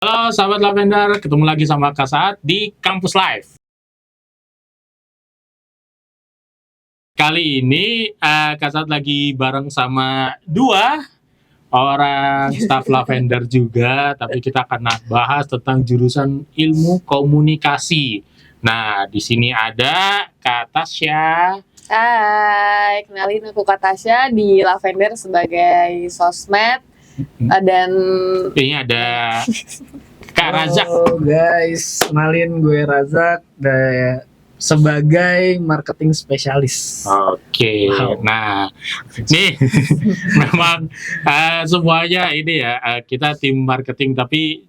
Halo sahabat Lavender, ketemu lagi sama Kak Saat di Kampus Live. Kali ini Kak Saat lagi bareng sama dua orang staff Lavender juga, tapi kita akan bahas tentang jurusan ilmu komunikasi. Nah, di sini ada Kak Tasya. Hai, kenalin aku Kak Tasya di Lavender sebagai sosmed dan Ini ada Kak Razak. Halo guys, kenalin gue Razak sebagai marketing spesialis. Oke, Wow. Nah nih memang semuanya ini ya kita tim marketing, tapi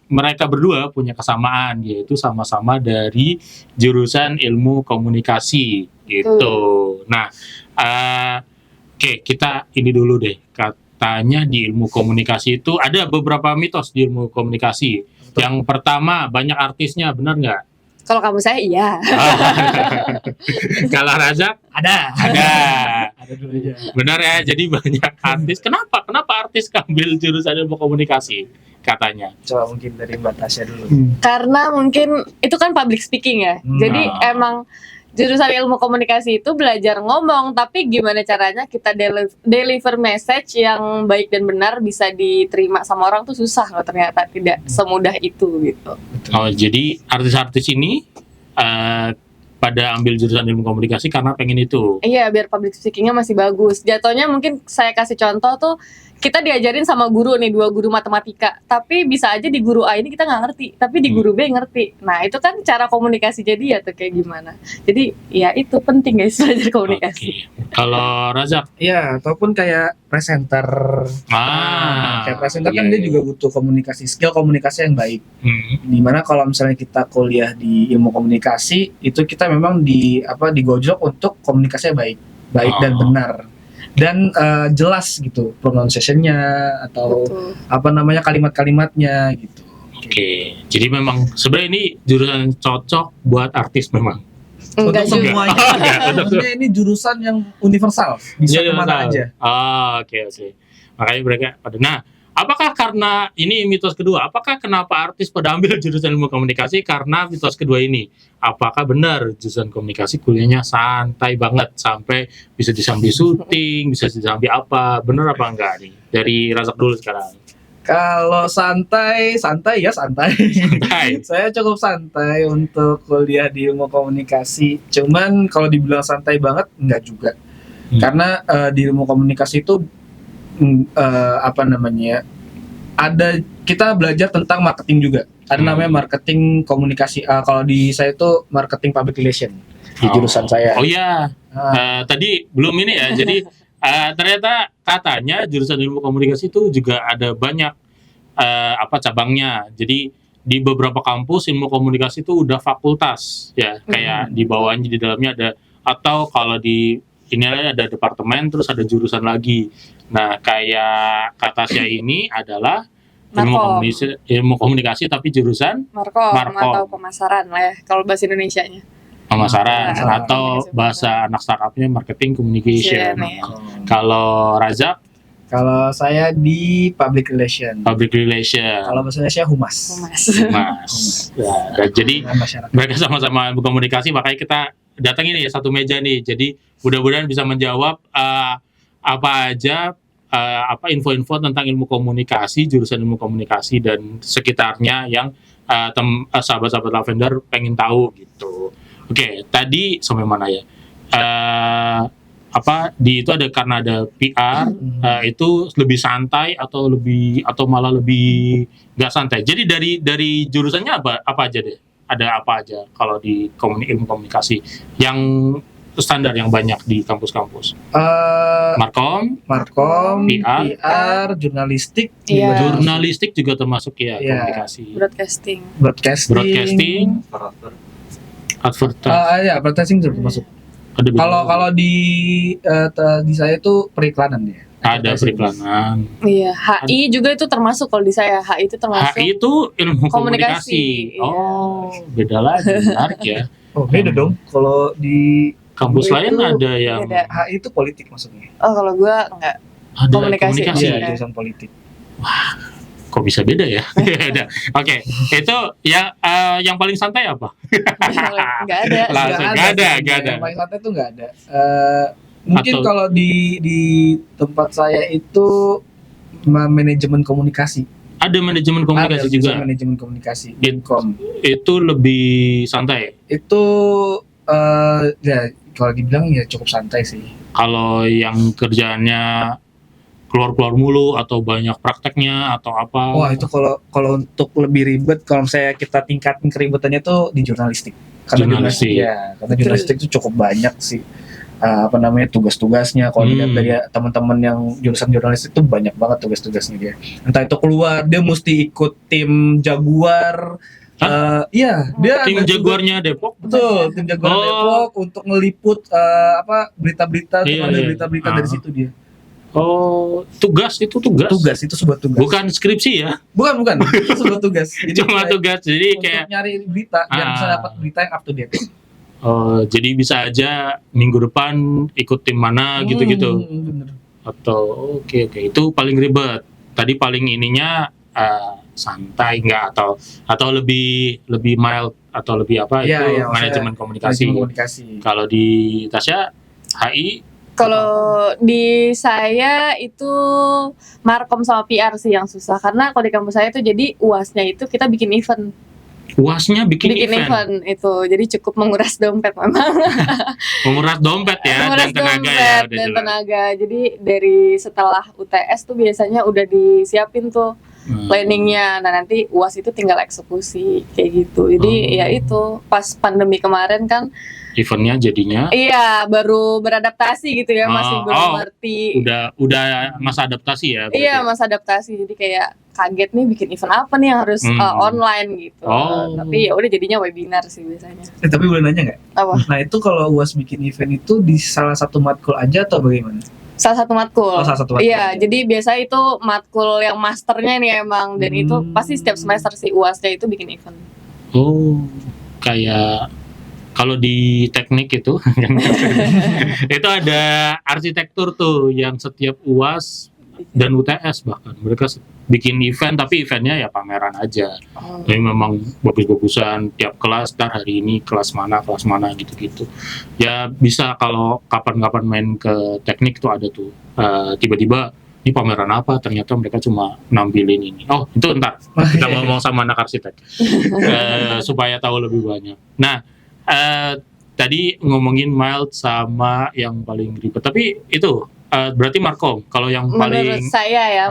mereka berdua punya kesamaan, yaitu sama-sama dari jurusan ilmu komunikasi gitu. Nah, oke, kita ini dulu deh. Katanya di ilmu komunikasi itu ada beberapa mitos di ilmu komunikasi. Yang pertama, banyak artisnya, benar nggak? kalau kamu saya iya. Kalau Razak Ada dulu aja. benar ya, jadi banyak artis. Kenapa artis ngambil jurusan ilmu komunikasi katanya? Coba mungkin dari Mbak Tasya dulu. Karena mungkin itu kan public speaking ya. Jadi emang jurusan ilmu komunikasi itu belajar ngomong, tapi gimana caranya kita deliver message yang baik dan benar bisa diterima sama orang tuh susah loh, ternyata tidak semudah itu gitu. Oh, jadi artis-artis ini pada ambil jurusan ilmu komunikasi karena pengen itu. Iya, biar public speakingnya masih bagus. Jatuhnya mungkin saya kasih contoh tuh, kita diajarin sama guru nih, 2 guru matematika. Tapi bisa aja di guru A ini kita nggak ngerti, tapi di guru B ngerti. Nah, itu kan cara komunikasi jadi ya tuh kayak gimana. Jadi ya itu penting guys, belajar komunikasi. Oke. Kalau Razak, Iya, ataupun kayak presenter. Kayak presenter kan dia juga butuh skill komunikasi yang baik. Dimana kalau misalnya kita kuliah di ilmu komunikasi, itu kita memang digojok untuk komunikasinya baik dan benar. Dan jelas gitu pronunciation-nya atau Betul. kalimat-kalimatnya gitu. Oke. Jadi memang sebenarnya ini jurusan cocok buat artis memang. Enggak Untuk juga. semuanya. Enggak, untuk Maksudnya ini jurusan yang universal, bisa Jadi kemana tahu. aja. Oke. Makanya mereka pada. Nah, apakah karena ini mitos kedua? Apakah kenapa artis pada ambil jurusan ilmu komunikasi karena mitos kedua ini? Apakah benar jurusan komunikasi kuliahnya santai banget sampai bisa disambi syuting, bisa disambi apa? Benar apa enggak nih? Dari Razak dulu sekarang. Kalau santai ya santai. Santai. Saya cukup santai untuk kuliah di ilmu komunikasi. Cuman kalau dibilang santai banget enggak juga. Karena di ilmu komunikasi itu kita belajar tentang marketing juga. Ada namanya marketing komunikasi. Kalau di saya itu marketing public relation di jurusan saya. Oh iya. Tadi belum ini ya. Jadi ternyata katanya jurusan ilmu komunikasi itu juga ada banyak cabangnya. Jadi di beberapa kampus ilmu komunikasi itu udah fakultas ya, kayak di bawahnya di dalamnya ada, atau kalau di inilah ada departemen terus ada jurusan lagi. Nah, kayak Tasya ini adalah ilmu komunikasi tapi jurusan Markom Markom. atau pemasaran lah ya kalau bahasa Indonesianya. pemasaran Pemasaran. atau bahasa anak startupnya marketing communication. Iya. Kalau Razak Kalau saya di public relation. public relation. Kalau bahasa Indonesia humas. Mas. Ya, jadi Dengan masyarakat. mereka sama-sama berkomunikasi, makanya kita datang ini satu meja nih. Jadi mudah-mudahan bisa menjawab apa aja info-info tentang ilmu komunikasi, jurusan ilmu komunikasi dan sekitarnya yang sahabat-sahabat Lavender pengen tahu gitu. Oke, tadi sampai mana ya? Itu ada karena ada PR itu lebih santai atau malah lebih nggak santai. Jadi dari jurusannya apa aja deh? Ada apa aja kalau di ilmu komunikasi yang standar yang banyak di kampus-kampus? Markom, PR, jurnalistik, Iya. jurnalistik juga termasuk ya komunikasi. Broadcasting. advertising juga termasuk. Kalau di saya itu periklanan ya. Ada periklanan. Iya, HI juga itu termasuk kalau di saya. HI itu termasuk. HI itu ilmu komunikasi. Iya. Oh, beda lagi, menarik ya. Oh, beda dong. Kalau di Kampus Itu lain ada yang beda. HI itu politik maksudnya. Oh, kalau gua enggak. ada Komunikasi. komunikasi. Iya, Iya. jurusan politik. Kok bisa beda ya? Udah. Oke, itu yang paling santai apa? Nggak ada. Langsung nggak ada. Yang paling santai tuh nggak ada. Mungkin Atau- kalau di tempat saya itu manajemen komunikasi. Ada manajemen komunikasi Ada juga. manajemen komunikasi. Inkom. Itu lebih santai. Itu ya kalau dibilang ya cukup santai sih. Kalau yang kerjaannya keluar mulu atau banyak prakteknya atau apa? Wah itu kalau untuk lebih ribet, kalau misalnya kita tingkatin keribetannya tuh di jurnalistik. Jurnalistik. Karena jurnalistik itu cukup banyak sih. Tugas-tugasnya. Kalau dilihat dari teman-teman yang jurusan jurnalistik itu banyak banget tugas-tugasnya dia. Entah itu keluar dia mesti ikut tim Jaguar. Iya, dia Tim ada Jaguarnya Depok? betul, tim Jaguar Oh. Depok untuk ngeliput berita-berita, Iya, ada iya. berita-berita dari situ dia. Oh, tugas itu tugas. Tugas itu sebuah tugas. Bukan skripsi ya, Bukan, itu sebuah tugas. Jadi cuma kayak tugas. Jadi untuk kayak nyari berita biar bisa Ah. dapat berita yang up to date. jadi bisa aja minggu depan ikut tim mana gitu-gitu. Bener. Atau oke itu paling ribet. Tadi paling ininya santai nggak atau lebih mild atau lebih apa Iya, itu iya, maksudnya manajemen komunikasi. Manajemen komunikasi. Kalau di Tasya HI Kalau di saya itu markom sama PR sih yang susah, karena kalau di kampus saya itu jadi UASnya itu kita bikin event. UASnya bikin event. Itu jadi cukup menguras dompet memang. Menguras dompet ya Menguras dan tenaga dompet ya udah dan jelas. tenaga. Jadi dari setelah UTS tuh biasanya udah disiapin tuh planningnya. Nah nanti UAS itu tinggal eksekusi kayak gitu. Jadi ya itu pas pandemi kemarin kan, Eventnya jadinya iya baru beradaptasi gitu ya, masih belum ngerti. udah masa adaptasi ya. berarti. Iya masa adaptasi, jadi kayak kaget nih bikin event apa nih yang harus online gitu. Oh. Tapi ya udah jadinya webinar sih biasanya. Tapi boleh nanya nggak? Apa? Nah itu kalau UAS bikin event itu di salah satu matkul aja atau bagaimana? Salah satu matkul. Oh, salah satu matkul Iya, aja. jadi biasa itu matkul yang masternya nih emang, dan itu pasti setiap semester si UASnya itu bikin event. Oh, kayak kalau di teknik itu itu ada arsitektur tuh yang setiap UAS dan UTS bahkan mereka bikin event, tapi eventnya ya pameran aja. Oh. Jadi memang bagus-bagusan tiap kelas, ntar hari ini kelas mana gitu-gitu. Ya bisa kalau kapan-kapan main ke teknik tuh ada tuh tiba-tiba ini pameran apa, ternyata mereka cuma nampilin ini. Oh itu ntar kita ngomong sama anak arsitek supaya tahu lebih banyak. Nah tadi ngomongin mild sama yang paling ribet, tapi itu berarti Markom kalau yang paling Menurut saya ya,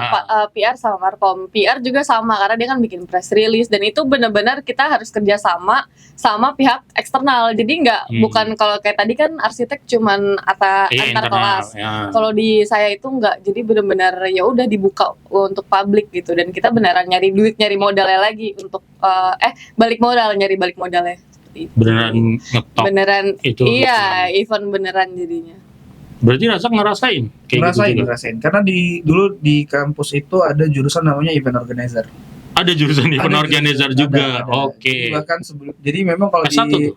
PR sama Markom. PR juga sama karena dia kan bikin press release, dan itu benar-benar kita harus kerja sama pihak eksternal. Jadi bukan kalau kayak tadi kan arsitek cuman antar kelas. Ya. Kalau di saya itu enggak. Jadi benar-benar ya udah dibuka untuk publik gitu, dan kita beneran nyari duit, nyari modalnya lagi untuk balik modalnya. Seperti itu. Beneran ngetop Beneran itu. iya, event beneran jadinya. Berarti ngerasain kayak gitu juga. Ngerasain. Karena dulu di kampus itu ada jurusan namanya event organizer. Ada jurusan event Ada organizer jurusan, juga. ada. Oke. Bahkan jadi memang kalau S1 di tuh.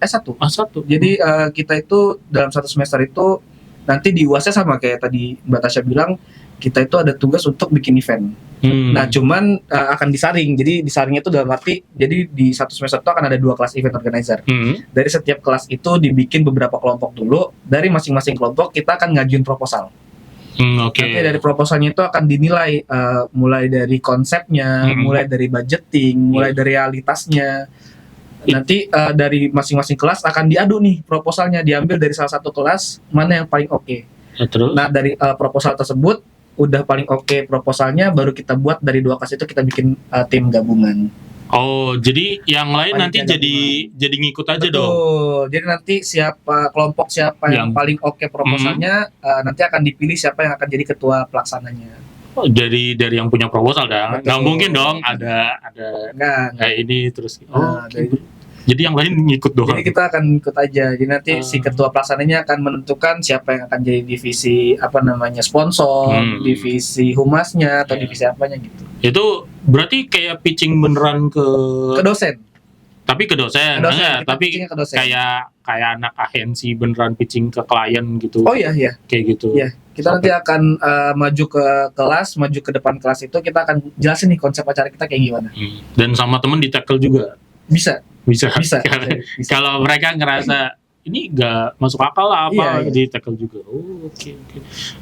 S1. A1. Jadi kita itu dalam satu semester itu nanti di UASnya sama kayak tadi Mbak Tasya bilang, kita itu ada tugas untuk bikin event. Nah cuman akan disaring. Jadi disaringnya itu dalam arti, jadi di satu semester itu akan ada 2 kelas event organizer. Dari setiap kelas itu dibikin beberapa kelompok dulu. Dari masing-masing kelompok kita akan ngajuin proposal. Oke. Nanti dari proposalnya itu akan dinilai mulai dari konsepnya, mulai dari budgeting, mulai dari realitasnya. Nanti dari masing-masing kelas akan diadu nih proposalnya, diambil dari salah satu kelas mana yang paling oke. Terus? Nah dari proposal tersebut udah paling oke proposalnya, baru kita buat dari 2 kelas itu kita bikin tim gabungan. Oh, jadi yang lain nanti jadi ngikut aja dong. Betul. Jadi nanti kelompok siapa yang paling oke proposalnya, nanti akan dipilih siapa yang akan jadi ketua pelaksananya. Oh, dari yang punya proposal dah. Nggak mungkin dong ada Enggak. kayak ini terus. Jadi yang lain ngikut doang. Jadi kita akan ikut aja. Jadi nanti si ketua pelaksananya akan menentukan siapa yang akan jadi divisi sponsor, divisi humasnya atau divisi apanya gitu. Itu berarti kayak pitching beneran ke dosen. Tapi ke dosen, Ke dosen, enggak, kita tapi pitching-nya ke dosen. kayak anak agensi beneran pitching ke klien gitu. Oh iya, Kayak gitu. Iya. Kita nanti akan maju ke kelas, maju ke depan kelas itu kita akan jelasin nih konsep acara kita kayak gimana. Dan sama temen di tackle juga. Bisa. Bisa. Bisa. Kalau mereka ngerasa ini nggak masuk akal lah apa Iya. di tackle juga. Oh, oke.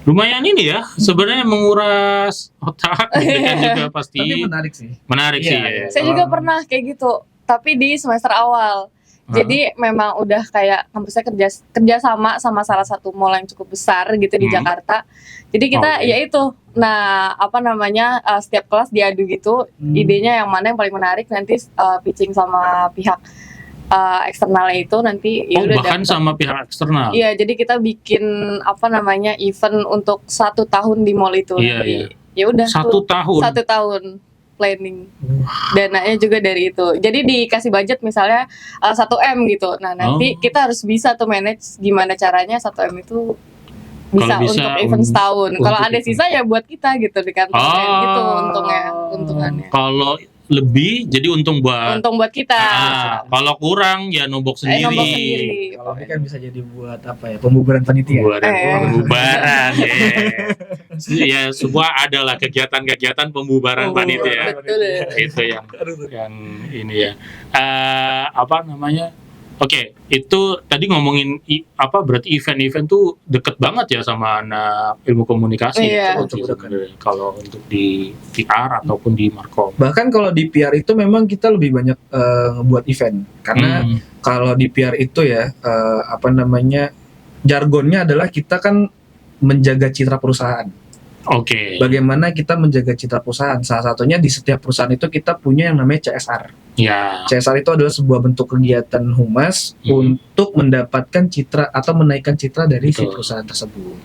Lumayan ini ya, sebenarnya menguras otak gitu kan juga pasti. Tapi menarik sih. Menarik Iya, sih. iya. Ya. Saya juga pernah kayak gitu, tapi di semester awal. Jadi memang udah kayak kampusnya kerja sama salah satu mall yang cukup besar gitu di Jakarta. Jadi kita Oke. ya itu, nah apa namanya setiap kelas diadu gitu, idenya yang mana yang paling menarik nanti pitching sama pihak eksternalnya itu nanti ya udah bahkan dapet. sama pihak eksternal. Iya, jadi kita bikin apa namanya event untuk 1 tahun di mall itu. Iya, Jadi, iya. ya udah Satu tuh, tahun. 1 tahun planning. Dananya juga dari itu. Jadi dikasih budget misalnya 1 M gitu. Nah, nanti kita harus bisa tuh manage gimana caranya 1 M itu bisa, Kalau bisa untuk event setahun. Kalau untuk ada event. sisa ya buat kita gitu di kantor gitu untungannya. Kalau lebih jadi untung buat Untung buat kita. kalau kurang ya nombok sendiri. Nombok sendiri. Kalau ini kan bisa jadi buat apa ya? Pembubaran panitia. Pembubaran ya sebuah adalah kegiatan-kegiatan pembubaran panitia. Betul. Itu yang ini ya. Apa namanya? Oke, itu tadi ngomongin berarti event-event tuh deket banget ya sama anak ilmu komunikasi. Iya. Sebenarnya. Kalau untuk di PR ataupun di Markom. Bahkan kalau di PR itu memang kita lebih banyak ngebuat event. Karena kalau di PR itu ya jargonnya adalah kita kan menjaga citra perusahaan. Oke. Bagaimana kita menjaga citra perusahaan? Salah satunya di setiap perusahaan itu kita punya yang namanya CSR. Ya. CSR itu adalah sebuah bentuk kegiatan humas untuk mendapatkan citra atau menaikkan citra dari si perusahaan tersebut.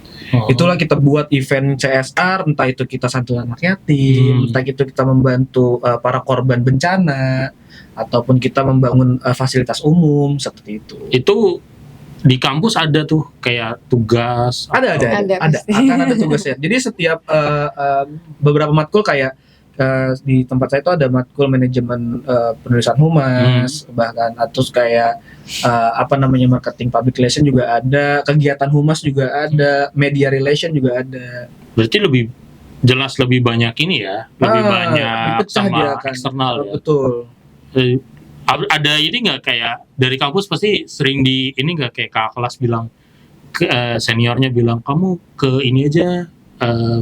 Itulah kita buat event CSR, entah itu kita santunan anak yatim, entah itu kita membantu para korban bencana, ataupun kita membangun fasilitas umum seperti itu. Itu di kampus ada tuh kayak tugas. Ada. Akan ada tugasnya. Jadi setiap beberapa matkul kayak di tempat saya itu ada matkul manajemen penulisan humas, bahkan terus kayak marketing public relation juga ada, kegiatan humas juga ada, media relation juga ada. Berarti lebih jelas lebih banyak ini ya, lebih banyak sama eksternal ya. Betul. Ada ini nggak kayak dari kampus pasti sering di ini nggak kayak kakak kelas bilang ke seniornya bilang kamu ke ini aja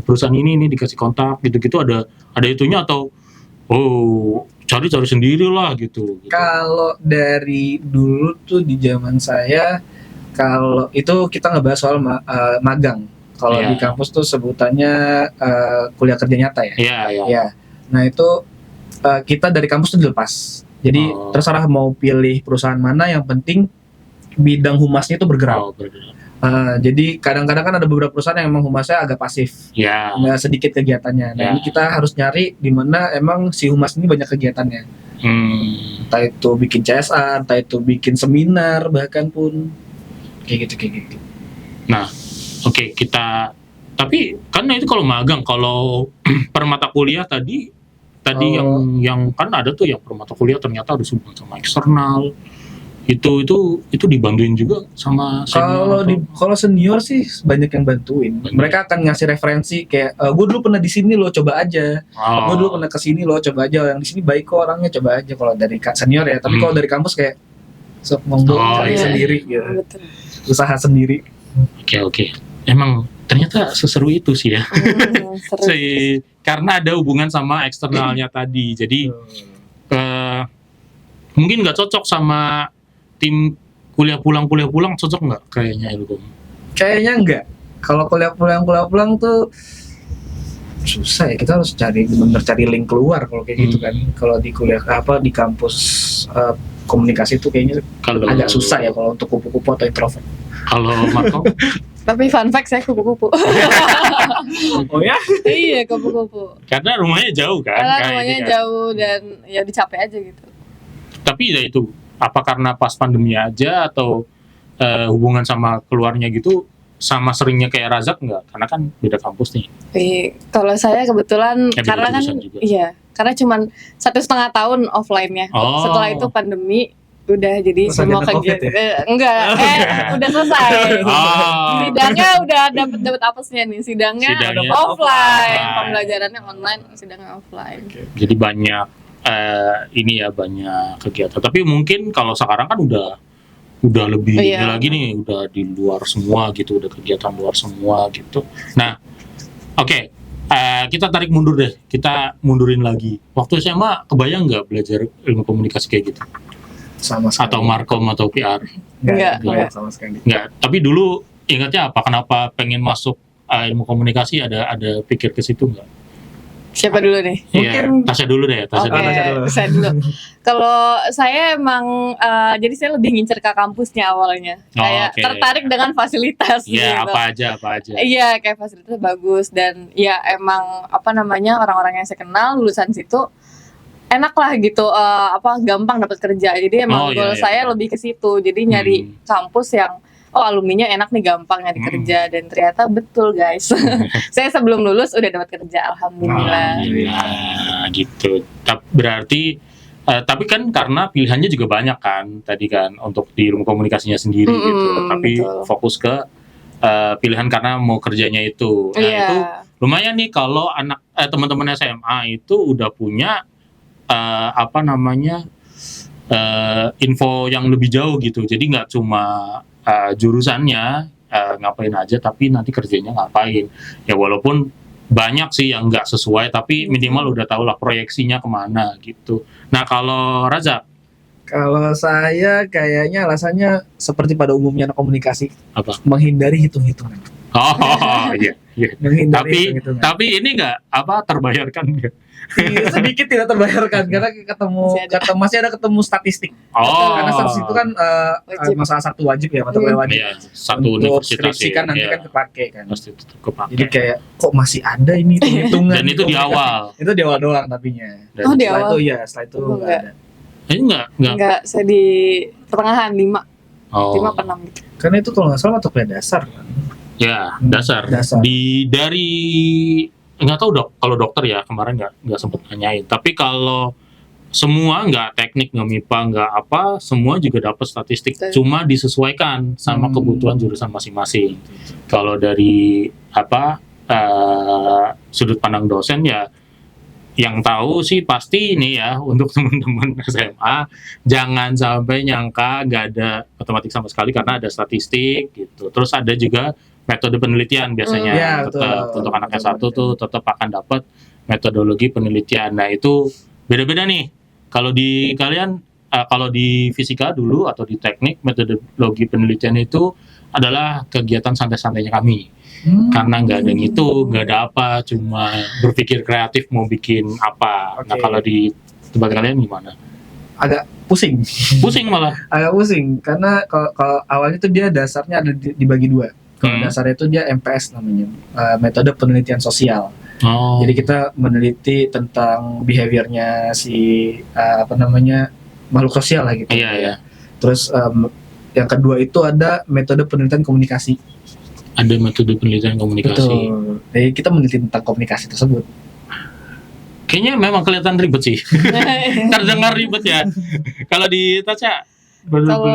perusahaan ini dikasih kontak gitu-gitu ada itunya atau cari sendiri lah gitu. Kalau dari dulu tuh di zaman saya kalau itu kita ngebahas soal magang. Kalau di kampus tuh sebutannya kuliah kerja nyata ya. Iya. Nah itu kita dari kampus tuh dilepas. Jadi terserah mau pilih perusahaan mana, yang penting bidang humasnya itu bergerak. Jadi kadang-kadang kan ada beberapa perusahaan yang emang humasnya agak pasif, nggak sedikit kegiatannya. Nah ini kita harus nyari di mana emang si humas ini banyak kegiatannya. Entah itu bikin CSR, entah itu bikin seminar, bahkan pun kayak gitu. Nah, oke, tapi kan itu kalau magang, kalau per mata kuliah tadi yang kan ada tuh yang per mata kuliah ternyata harus hubungan sama eksternal. Itu dibantuin juga sama senior. Kalau senior sih banyak yang bantuin. Mereka akan ngasih referensi kayak gue dulu pernah di sini loh, coba aja. Gue dulu pernah ke sini loh, coba aja. Yang di sini baik kok orangnya, coba aja. Kalau dari senior ya, tapi kalau dari kampus kayak monggo cari sendiri gitu. Usaha sendiri. Oke. Emang ternyata seseru itu sih ya. Karena ada hubungan sama eksternalnya tadi. Jadi mungkin nggak cocok sama tim kuliah pulang cocok nggak kayaknya Ilkom? Kayaknya enggak. Kalau kuliah pulang tuh susah ya. Kita harus cari link keluar kalau kayak gitu kan. Kalau di kuliah di kampus komunikasi itu kayaknya agak susah ya kalau untuk kupu-kupu atau introvert. Kalau Marco? Tapi fun fact saya kupu-kupu. Oh ya? Iya, kupu-kupu. Karena rumahnya jauh kan? Karena rumahnya jauh dan ya dicapek aja gitu. Tapi ya itu, apa karena pas pandemi aja atau hubungan sama keluarnya gitu sama seringnya kayak Razak nggak? Karena kan beda kampus nih. Kalau saya kebetulan karena kan karena cuman 1,5 tahun offline-nya. Oh. Setelah itu pandemi udah jadi Terus semua ada COVID kegiatan enggak udah selesai. Oh. Sidangnya udah dapat apesnya nih. Sidangnya Sidangnya offline, offline. pembelajarannya online, sidangnya offline. Jadi banyak ini ya, banyak kegiatan. Tapi mungkin kalau sekarang kan udah lebih Iya. ini lagi nih, udah di luar semua gitu, udah kegiatan luar semua gitu. Nah, oke, kita tarik mundur deh, kita mundurin lagi. Waktu SMA kebayang nggak belajar ilmu komunikasi kayak gitu? Sama sekali. Atau markom atau PR? Enggak. sama sekali. Nggak. Tapi dulu ingatnya apa? Kenapa pengen masuk ilmu komunikasi? Ada pikir ke situ nggak? Siapa dulu nih? Iya, Mungkin- Tasya dulu deh. Tasya Oke, dulu. Tasya dulu. saya dulu. Kalau saya emang jadi saya lebih ngincer ke kampusnya awalnya. Oh, Kayak oke. tertarik dengan fasilitas Iya, gitu. apa aja. Iya, kayak fasilitas bagus dan ya emang apa namanya orang-orang yang saya kenal lulusan situ enak lah gitu gampang dapat kerja. Jadi emang Oh, iya, goal iya, saya iya. lebih ke situ. Jadi nyari kampus yang alumninya enak nih, gampang nyari kerja dan ternyata betul guys. Saya sebelum lulus udah dapat kerja, alhamdulillah. Alhamdulillah gitu. Berarti tapi kan karena pilihannya juga banyak kan tadi kan untuk di ilmu komunikasinya sendiri gitu. Tapi betul. fokus ke pilihan karena mau kerjanya itu. Nah, Iya. itu lumayan nih kalau anak teman-teman SMA itu udah punya info yang lebih jauh gitu. Jadi nggak cuma jurusannya ngapain aja, tapi nanti kerjanya ngapain. Ya walaupun banyak sih yang nggak sesuai, tapi minimal udah tahu lah proyeksinya kemana gitu. Nah kalau Raza, Kalau saya kayaknya alasannya seperti pada umumnya anak komunikasi, apa? menghindari hitung-hitungan. Oh iya. Menghindari hitung-hitungan. Tapi ini nggak terbayarkan nggak? Iya, sedikit tidak terbayarkan karena masih ada ketemu statistik. Oh. Karena statistik itu kan Wajib. masalah satu wajib ya, mata kuliah wajib. Iya, satu Untuk universitas skripsi kan nanti ya, kan kepake kan. pasti tetap kepake. Jadi kayak kok masih ada ini hitung-hitungan. Dan itu di awal. Itu di awal doang tapinya. Dan Oh, di Setelah awal. itu ya, setelah itu Oh, nggak enggak. ada. enggak. Enggak, saya di pertengahan 5 Oh. 5 ke 6 gitu. Karena itu kalau nggak salah mata kuliah dasar kan. Ya, dasar. Dasar. Dari nggak tahu kalau dokter ya kemarin nggak sempet nanyain. Tapi kalau semua nggak teknik, nggak MIPA, nggak apa, semua juga dapat statistik. Betul. Cuma disesuaikan sama Hmm. kebutuhan jurusan masing-masing. Kalau dari sudut pandang dosen ya, yang tahu sih pasti ini ya untuk teman-teman SMA jangan sampai nyangka nggak ada matematik sama sekali karena ada statistik gitu. Terus ada juga metode penelitian biasanya Ya, tetap betul. untuk anak S1 tuh tetap akan dapat metodologi penelitian. Nah, itu beda-beda nih. Kalau di kalian kalau di fisika dulu atau di teknik metodologi penelitian itu adalah kegiatan santai-santainya kami. Karena nggak ada yang itu, nggak ada apa, cuma berpikir kreatif mau bikin apa. Nah, Oke. kalau di tempat kalian gimana? Agak pusing. Pusing malah. Agak pusing karena kalau awalnya tuh dia dasarnya ada dibagi dua. Kalau dasarnya itu dia MPS namanya, metode penelitian sosial. Oh. Jadi kita meneliti tentang behaviornya si makhluk sosial lah gitu. Iya, iya. Terus yang kedua itu ada metode penelitian komunikasi. Ada metode penelitian komunikasi. Betul. Jadi kita meneliti tentang komunikasi tersebut. Kayaknya memang kelihatan ribet sih. Terdengar ribet ya. Kalau di Tasya Kalau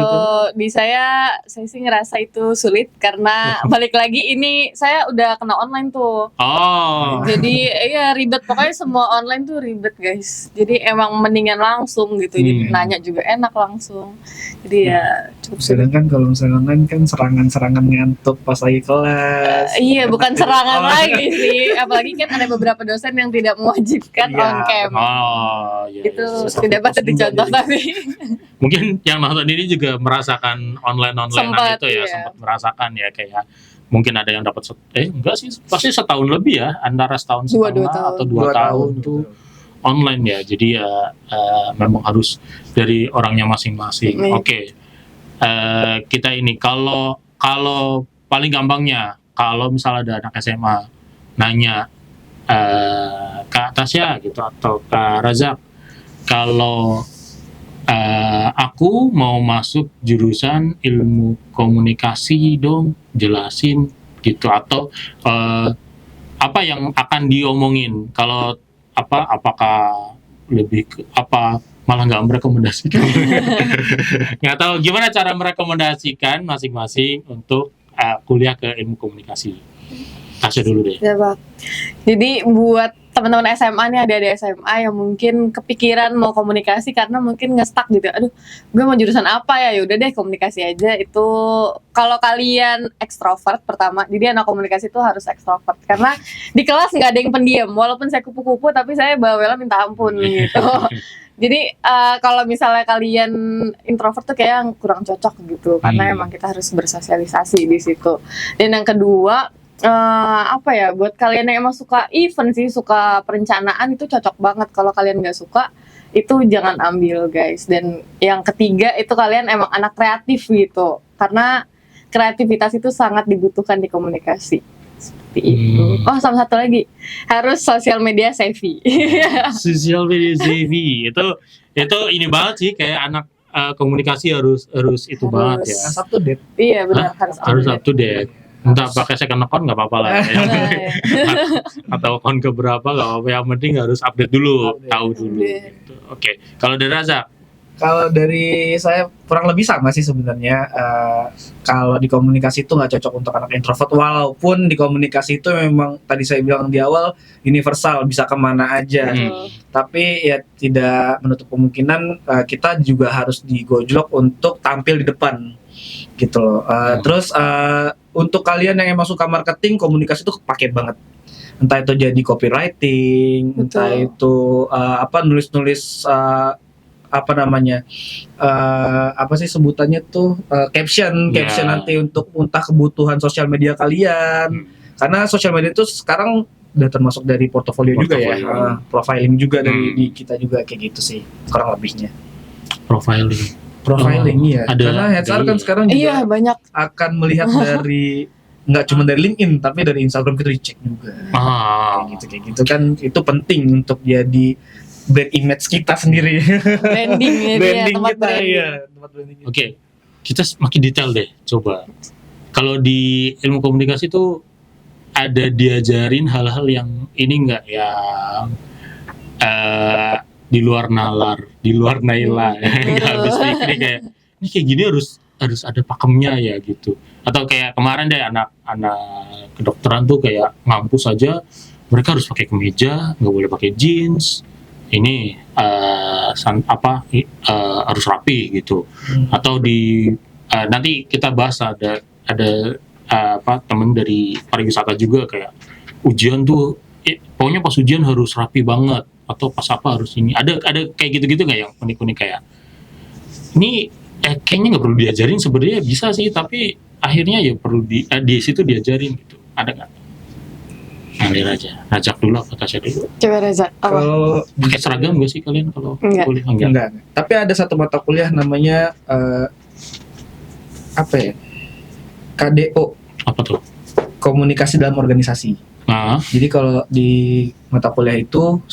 di saya sih ngerasa itu sulit karena balik lagi ini saya udah kena online tuh. Oh. Jadi ya ribet, pokoknya semua online tuh ribet guys. Jadi emang mendingan langsung gitu. Jadi nanya juga enak langsung. Jadi ya cukup sulit. Sedangkan kalau misalnya online kan serangan-serangan ngantuk pas lagi kelas. Iya, bukan serangan Oh. lagi sih. Apalagi kan ada beberapa dosen yang tidak mewajibkan Iya. on cam. Oh, iya. Itu iya. tidak patut dicontoh Jadi. tapi Mungkin yang nonton ini juga merasakan online Sempat, itu ya, iya. sempat merasakan ya kayak mungkin ada yang dapat enggak sih, pasti setahun lebih ya, antara setahun Dua setengah tahun. atau 2 tahun tuh online ya. Jadi ya memang harus dari orangnya masing-masing. Iya. Oke. Kita ini kalau paling gampangnya kalau misalnya ada anak SMA nanya Kak Tasya gitu atau Kak Razak, kalau aku mau masuk jurusan ilmu komunikasi dong, jelasin gitu, atau apa yang akan diomongin kalau apakah lebih ke apa malah nggak merekomendasikan? Nggak tahu gimana cara merekomendasikan masing-masing untuk kuliah ke ilmu komunikasi. Tasya dulu deh. Ya, Bang. Jadi buat teman-teman SMA nih, ada SMA yang mungkin kepikiran mau komunikasi karena mungkin nge-stuck gitu. Aduh, gue mau jurusan apa ya? Yaudah deh komunikasi aja. Itu kalau kalian ekstrovert pertama, jadi anak komunikasi itu harus ekstrovert karena di kelas nggak ada yang pendiam. Walaupun saya kupu-kupu tapi saya bawelnya minta ampun gitu. Jadi kalau misalnya kalian introvert tuh kayak kurang cocok gitu karena emang kita harus bersosialisasi di situ. Dan yang kedua apa ya, buat kalian yang emang suka event sih, suka perencanaan itu cocok banget. Kalau kalian nggak suka itu jangan ambil guys. Dan yang ketiga itu kalian emang anak kreatif gitu, karena kreativitas itu sangat dibutuhkan di komunikasi seperti itu. Oh, sama satu lagi, harus sosial media savvy. Social media savvy itu ini banget sih, kayak anak komunikasi harus itu banget ya. Harus up to date. Iya benar, Harus up to date. Entah pakai second account nggak apa-apa lah ya. Atau account keberapa nggak apa-apa, yang penting harus update dulu, tahu dulu gitu. Oke. Kalau dari Raza? Kalau dari saya kurang lebih sama sih sebenarnya. Kalau di komunikasi itu nggak cocok untuk anak introvert, walaupun di komunikasi itu memang tadi saya bilang di awal universal, bisa kemana aja. Tapi ya tidak menutup kemungkinan kita juga harus digojlok untuk tampil di depan gitu loh. Terus untuk kalian yang emang suka marketing, komunikasi itu kepake banget. Entah itu jadi copywriting, entah itu nulis-nulis apa namanya, apa sih sebutannya tuh, caption nanti untuk entah kebutuhan sosial media kalian. Karena sosial media itu sekarang udah termasuk dari portofolio juga ya, profiling juga dari di kita juga kayak gitu sih kurang lebihnya. Profiling ya. Karena HR kan sekarang juga banyak akan melihat dari nggak cuma dari LinkedIn tapi dari Instagram kita dicek juga. Kayak gitu kan, itu penting untuk jadi brand image kita sendiri. Branding tempat kita branding. ya. Tempat branding. Oke. Kita makin detail deh, coba. Kalau di ilmu komunikasi itu ada diajarin hal-hal yang ini enggak ya, di luar nalar, di luar naila, nggak habis pikir kayak ini kayak gini harus ada pakemnya ya gitu. Atau kayak kemarin deh anak kedokteran tuh kayak ngampus aja mereka harus pakai kemeja, nggak boleh pakai jeans, ini harus rapi gitu. Atau di nanti kita bahas ada temen dari pariwisata juga kayak ujian tuh pokoknya pas ujian harus rapi banget, atau pas apa harus ini, ada kayak gitu-gitu nggak yang unik-unik kayak ini kayaknya nggak perlu diajarin, sebenarnya bisa sih tapi akhirnya ya perlu di situ diajarin gitu, ada nggak? Ngalir aja, ngajak dulu apa Tasya dulu? Coba Reza, Kalau pakai seragam nggak sih kalian kalau kuliah? Enggak. Tapi ada satu mata kuliah namanya apa ya? KDO. Apa tuh? Komunikasi dalam organisasi. Jadi kalau di mata kuliah itu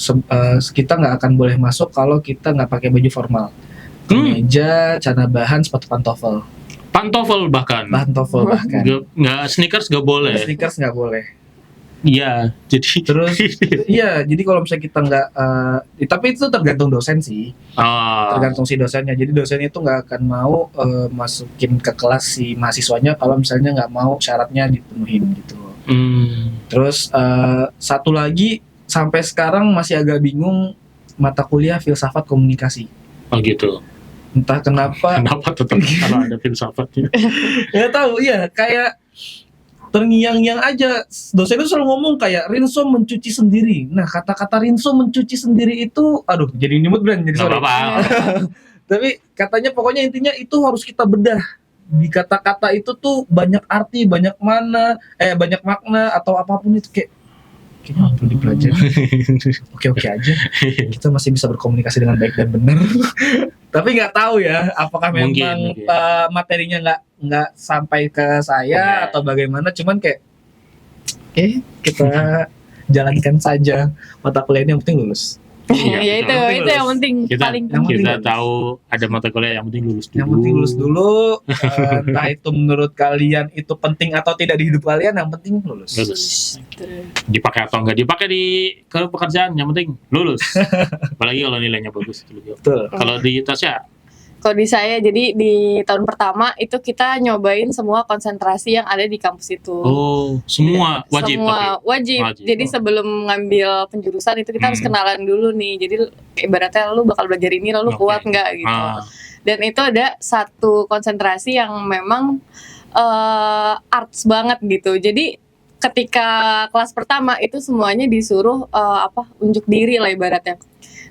kita nggak akan boleh masuk kalau kita nggak pakai baju formal, kemeja, celana bahan, sepatu pantofel. Bahkan nggak sneakers nggak boleh. Sneakers nggak boleh. Iya, jadi terus iya, jadi kalau misalnya kita nggak, tapi itu tergantung dosen sih, tergantung si dosennya. Jadi dosennya itu nggak akan mau masukin ke kelas si mahasiswanya kalau misalnya nggak mau syaratnya dipenuhin gitu. Terus satu lagi sampai sekarang masih agak bingung, mata kuliah filsafat komunikasi. Oh gitu. Entah kenapa tetap kalau ada filsafatnya. Nggak tahu, iya kayak terngiang-ngiang aja. Dosen itu selalu ngomong kayak Rinso mencuci sendiri. Nah, kata-kata Rinso mencuci sendiri itu, aduh, jadi nyebut brand, jadi sorry. Tapi katanya pokoknya intinya itu harus kita bedah. Di kata-kata itu tuh banyak arti, banyak makna atau apapun itu, kayaknya perlu dipelajari. Oke aja. Kita masih bisa berkomunikasi dengan baik dan benar. Tapi nggak tahu ya, apakah memang materinya nggak sampai ke saya atau bagaimana. Cuman kayak kita jalankan saja mata kuliah ini, yang penting lulus. Iya, Ya itu Yang penting yang lulus. penting Kita paling yang penting kita lulus. tahu ada mata kuliah yang penting lulus dulu. Yang penting lulus dulu. Entah itu menurut kalian itu penting atau tidak di hidup kalian, yang penting lulus. Lulus. Gitu. Dipakai atau enggak dipakai di ke pekerjaan, yang penting lulus. Apalagi kalau nilainya bagus. Betul. Kalau di Tasya, Kalau di saya, jadi di tahun pertama itu kita nyobain semua konsentrasi yang ada di kampus itu. oh semua wajib Semua wajib. Wajib. Jadi Oh. sebelum ngambil penjurusan itu kita harus kenalan dulu nih. Jadi ibaratnya lu bakal belajar ini, lalu Oke. kuat nggak tapi. gitu. Dan itu ada satu konsentrasi yang memang arts banget gitu. Jadi ketika kelas pertama itu semuanya disuruh unjuk diri lah ibaratnya.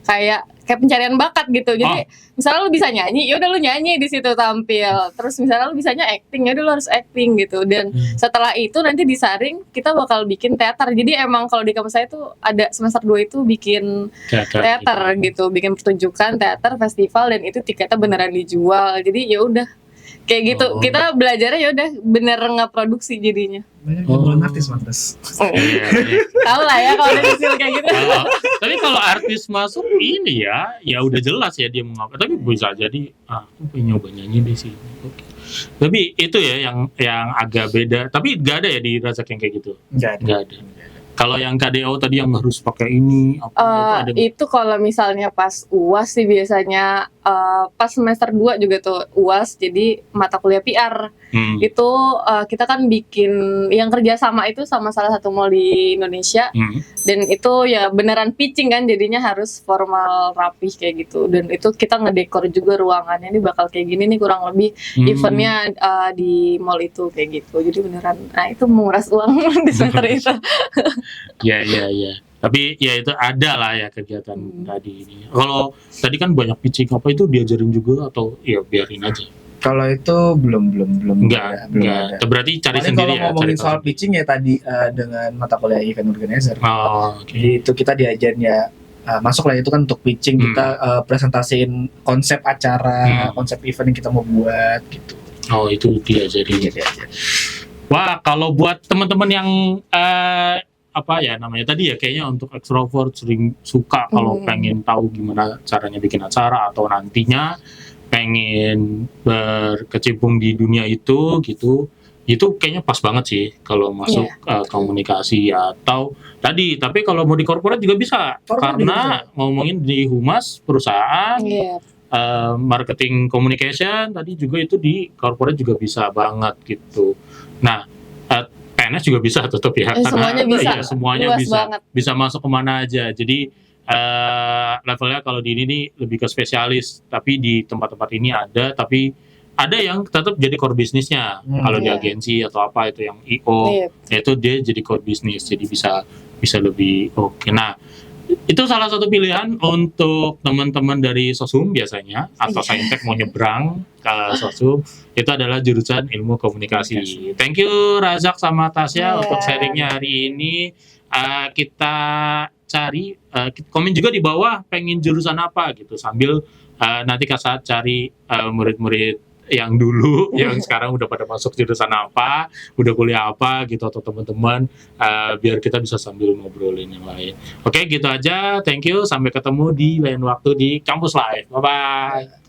Kayak pencarian bakat gitu. Jadi misalnya lu bisa nyanyi, ya udah lu nyanyi di situ tampil. Terus misalnya lu bisanya acting, ya udah lu harus acting gitu. Dan setelah itu nanti disaring kita bakal bikin teater. Jadi emang kalau di kampus saya tuh ada semester 2 itu bikin teater gitu, bikin pertunjukan, teater, festival, dan itu tiketnya beneran dijual. Jadi ya udah kayak gitu. Oh. Kita belajarnya ya udah bener ngeproduksi jadinya. Banyak jagoan artis mantas. Tahu lah ya kalau ada hasil kayak gitu. Tapi kalau artis masuk ini ya udah jelas ya dia mau apa. Tapi bisa jadi aku pengen nyoba nyanyi di sini. Oke. Tapi itu ya yang agak beda. Tapi gak ada ya di Razak yang kayak gitu. Enggak ada. Nggak ada. Kalau yang KDO tadi yang harus pakai ini apa itu ada nggak? Itu kalau misalnya pas UAS sih biasanya pas semester 2 juga tuh UAS, jadi mata kuliah PR. Itu kita kan bikin yang kerjasama itu sama salah satu mall di Indonesia. Dan itu ya beneran pitching kan, jadinya harus formal rapih kayak gitu. Dan itu kita ngedekor juga ruangannya, ini bakal kayak gini nih kurang lebih eventnya di mall itu kayak gitu. Jadi beneran itu menguras uang di semester itu. Ya. Tapi ya itu ada lah ya kegiatan tadi ini. Kalau tadi kan banyak pitching apa itu diajarin juga atau ya biarin aja? Kalau itu belum Enggak. ada. Berarti cari Paling sendiri kalau ya. ngomongin cari tahu soal sendiri. pitching ya tadi dengan mata kuliah event organizer. Oh, oke. Jadi itu kita diajarin ya masuk lah itu kan untuk pitching, kita presentasiin konsep acara, konsep event yang kita mau buat gitu. Oh, itu diajarin. Jadi aja. Wah, kalau buat teman-teman yang apa ya namanya tadi ya, kayaknya untuk ekstrovert sering suka kalau pengen tahu gimana caranya bikin acara atau nantinya pengen berkecimpung di dunia itu gitu, itu kayaknya pas banget sih kalau masuk komunikasi atau tadi. Tapi kalau mau di corporate juga bisa, karena ngomongin di humas perusahaan, marketing communication tadi juga itu di corporate juga bisa banget gitu. Nah, PNS juga bisa tetap ya, Semuanya bisa, semuanya luas banget. bisa masuk kemana aja. Jadi levelnya kalau di ini nih lebih ke spesialis, tapi di tempat-tempat ini ada, tapi ada yang tetap jadi core bisnisnya. Kalau di agensi atau apa itu yang IO, itu dia jadi core bisnis, jadi bisa lebih oke. Nah, itu salah satu pilihan untuk teman-teman dari Sosum biasanya, atau Saintek mau nyebrang ke Sosum, itu adalah jurusan ilmu komunikasi. Thank you Razak sama Tasya untuk sharingnya hari ini. Kita cari komen juga di bawah pengen jurusan apa gitu, sambil nanti Kak cari murid-murid yang dulu yang sekarang udah pada masuk jurusan apa, udah kuliah apa gitu, atau teman-teman biar kita bisa sambil ngobrolin yang lain. Oke, gitu aja. Thank you, sampai ketemu di lain waktu di Kampus Live. Bye bye.